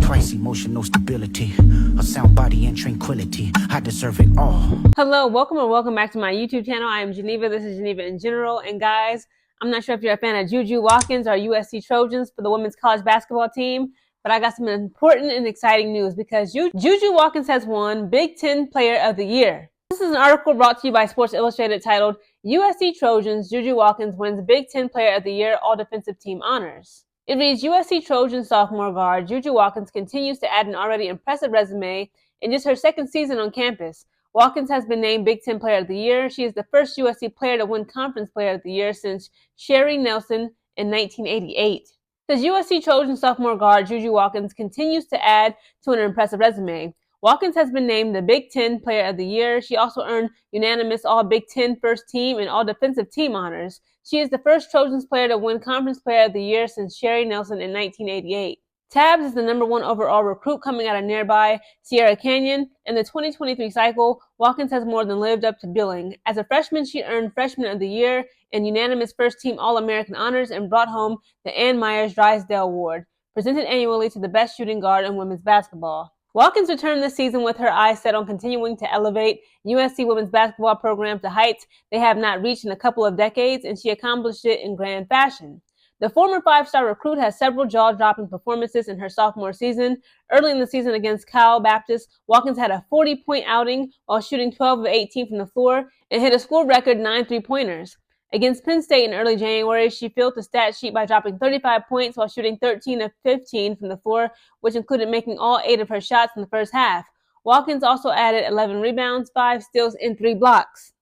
price, emotional stability, a sound body and tranquility. I deserve it all. Hello, welcome back to my YouTube channel. I am Geneva. This is Geneva in General. And guys, I'm not sure if you're a fan of JuJu Watkins or USC Trojans for the women's college basketball team, but I got some important and exciting news because JuJu Watkins has won Big Ten Player of the Year. This is an article brought to you by Sports Illustrated titled, USC Trojans, JuJu Watkins wins Big Ten Player of the Year All Defensive Team Honors. It reads, USC Trojans sophomore guard JuJu Watkins continues to add an already impressive resume in just her second season on campus. Watkins has been named Big Ten Player of the Year. She is the first USC player to win Conference Player of the Year since Sherry Nelson in 1988. Says USC Trojan sophomore guard JuJu Watkins continues to add to an impressive resume. Watkins has been named the Big Ten Player of the Year. She also earned unanimous All-Big Ten First Team and All-Defensive Team honors. She is the first Trojans player to win Conference Player of the Year since Sherry Nelson in 1988. Tabs is the #1 overall recruit coming out of nearby Sierra Canyon. In the 2023 cycle, Watkins has more than lived up to billing. As a freshman, she earned Freshman of the Year and unanimous first-team All-American honors and brought home the Ann Myers Drysdale Award, presented annually to the best shooting guard in women's basketball. Watkins returned this season with her eyes set on continuing to elevate USC women's basketball program to heights they have not reached in a couple of decades, and she accomplished it in grand fashion. The former five-star recruit has several jaw-dropping performances in her sophomore season. Early in the season against Cal Baptist, Watkins had a 40-point outing while shooting 12 of 18 from the floor and hit a school record 9 three-pointers. Against Penn State in early January, she filled the stat sheet by dropping 35 points while shooting 13 of 15 from the floor, which included making all 8 of her shots in the first half. Watkins also added 11 rebounds, 5 steals, and 3 blocks.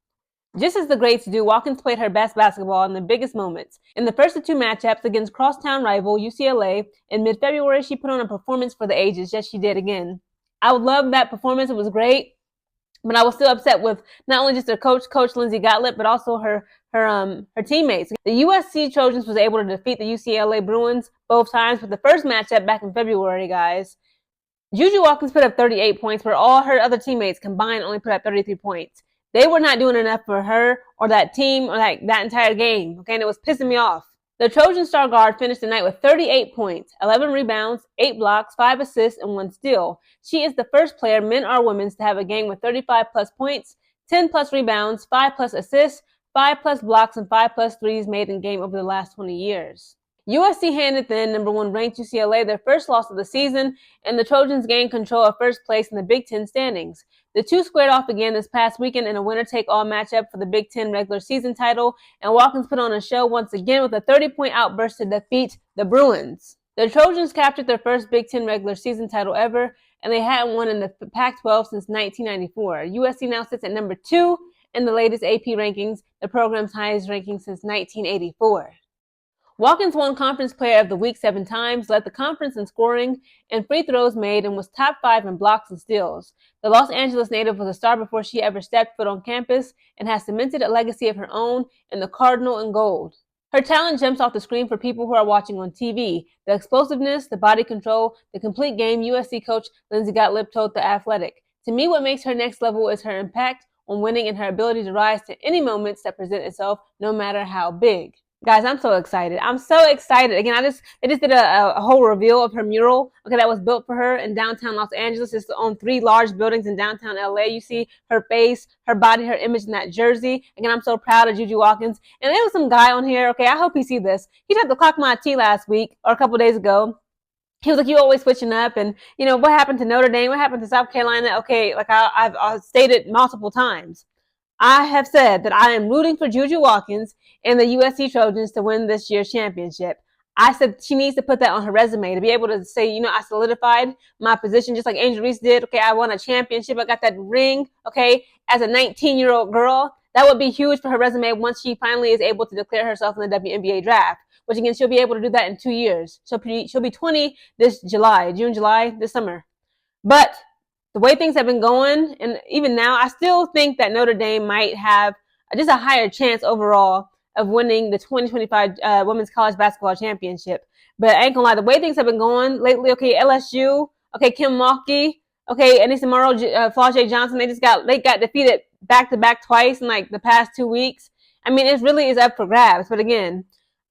Just as the greats do, Watkins played her best basketball in the biggest moments. In the first of 2 matchups against crosstown rival UCLA in mid-February, she put on a performance for the ages. Yes, she did again. I would love that performance. It was great, but I was still upset with not only just her coach Lindsay Gottlieb, but also her teammates. The USC Trojans was able to defeat the UCLA Bruins both times, but the first matchup back in February, guys, JuJu Watkins put up 38 points, where all her other teammates combined only put up 33 points. They were not doing enough for her or that team or that entire game, okay, and it was pissing me off. The Trojan star guard finished the night with 38 points, 11 rebounds, 8 blocks, 5 assists, and 1 steal. She is the first player, men or women's, to have a game with 35-plus points, 10-plus rebounds, 5-plus assists, 5-plus blocks, and 5-plus threes made in game over the last 20 years. USC handed then #1 ranked UCLA their first loss of the season, and the Trojans gained control of first place in the Big Ten standings. The two squared off again this past weekend in a winner-take-all matchup for the Big Ten regular season title, and Watkins put on a show once again with a 30-point outburst to defeat the Bruins. The Trojans captured their first Big Ten regular season title ever, and they hadn't won in the Pac-12 since 1994. USC now sits at #2 in the latest AP rankings, the program's highest ranking since 1984. Watkins won Conference Player of the Week 7 times, led the conference in scoring and free throws made, and was top 5 in blocks and steals. The Los Angeles native was a star before she ever stepped foot on campus and has cemented a legacy of her own in the Cardinal and Gold. Her talent jumps off the screen for people who are watching on TV. The explosiveness, the body control, the complete game, USC coach Lindsay Gottlieb told The Athletic. To me, what makes her next level is her impact on winning and her ability to rise to any moments that present itself, no matter how big. Guys, I'm so excited. I'm so excited. Again, they just did a whole reveal of her mural, okay, that was built for her in downtown Los Angeles. It's on 3 large buildings in downtown LA. You see her face, her body, her image in that jersey. Again, I'm so proud of JuJu Watkins. And there was some guy on here, okay, I hope he see this. He tried to clock my tea last week or a couple days ago. He was like, you always switching up, and what happened to Notre Dame? What happened to South Carolina? Okay, like I've stated multiple times. I have said that I am rooting for JuJu Watkins and the USC Trojans to win this year's championship. I said she needs to put that on her resume to be able to say, I solidified my position just like Angel Reese did. Okay, I won a championship. I got that ring, okay, as a 19-year-old girl. That would be huge for her resume once she finally is able to declare herself in the WNBA draft, which again, she'll be able to do that in 2 years. She'll be 20 this June, July, this summer. But the way things have been going, and even now, I still think that Notre Dame might have just a higher chance overall of winning the 2025 Women's College Basketball Championship. But I ain't gonna lie, the way things have been going lately, okay, LSU, okay, Kim Mulkey, okay, Anissa Morrow, Flau'jae Johnson, they got defeated back-to-back twice in like the past 2 weeks. I mean, it really is up for grabs. But again,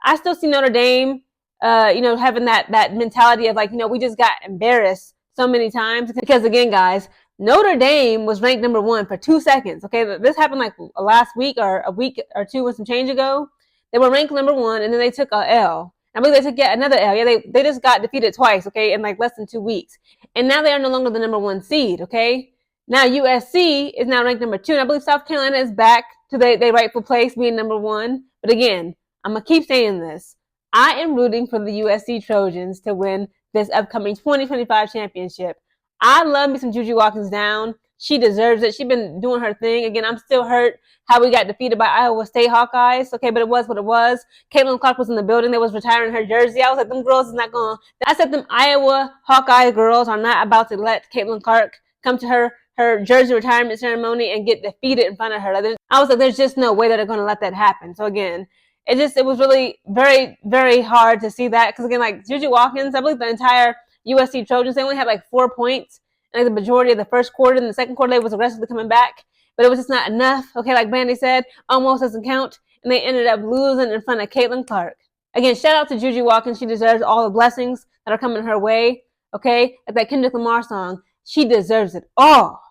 I still see Notre Dame having that mentality of like, we just got embarrassed so many times. Because again, guys, Notre Dame was ranked number 1 for 2 seconds. Okay, this happened like last week or a week or two and some change ago. They were ranked number 1, and then they took a L. I believe they took yet another L. Yeah, they just got defeated twice. Okay, in like less than 2 weeks, and now they are no longer the number 1 seed. Okay, now USC is now ranked number 2, and I believe South Carolina is back to their rightful place, being number 1. But again, I'm gonna keep saying this. I am rooting for the USC Trojans to win this upcoming 2025 championship. I love me some JuJu Watkins down. She deserves it. She's been doing her thing. Again, I'm still hurt how we got defeated by Iowa State Hawkeyes. Okay, but it was what it was. Caitlin Clark was in the building. They was retiring her jersey. I was like, them girls is not going to. I said them Iowa Hawkeye girls are not about to let Caitlin Clark come to her jersey retirement ceremony and get defeated in front of her. I was like, there's just no way that they're going to let that happen. So again, it was really very, very hard to see that. Because again, like JuJu Watkins, I believe the entire USC Trojans, they only had like 4 points in like the majority of the first quarter. In the second quarter, they was aggressively coming back, but it was just not enough. Okay, like Brandy said, almost doesn't count, and they ended up losing in front of Caitlin Clark. Again, shout out to JuJu Watkins. She deserves all the blessings that are coming her way. Okay, like that Kendrick Lamar song, she deserves it all.